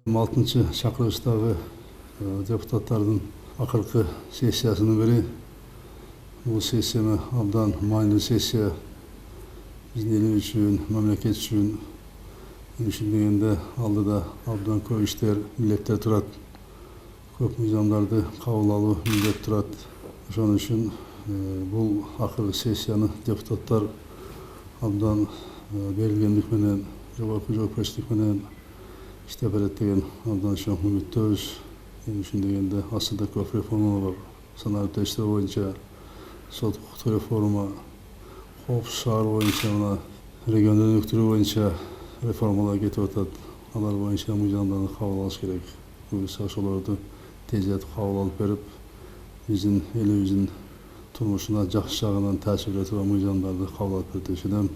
6-cı çakırışdагы депутаттардын акыркы сессиясынын бири. Бул сессия абдан маанилүү сессия. Биздин эл үчүн, мамлекет үчүн дегенде алдыда абдан көп иштер, милдеттер турат. Көп мыйзамдарды кабыл алуу милдет турат. Ошон үчүн бул акыркы сессияны депутаттар абдан берилгендик менен, жогорку жоопкерчилик менен иштеп берет деген абдан чоң үмүттөбүз. Дегенде асылда көп реформалар бар. Санариптер иштер боюнча, сот укуктук реформа, коопсуз шаар боюнча, мына региондорду өнүктүрүү боюнча реформалар кетип атат. Алар боюнча мыйзамдарды кабыл алыш керек. Буюрса ошолорду тездетип кабыл алып берип, биздин элибиздин турмушуна жакшы жагынан таасир бере турган мыйзамдарды кабыл алып берет деп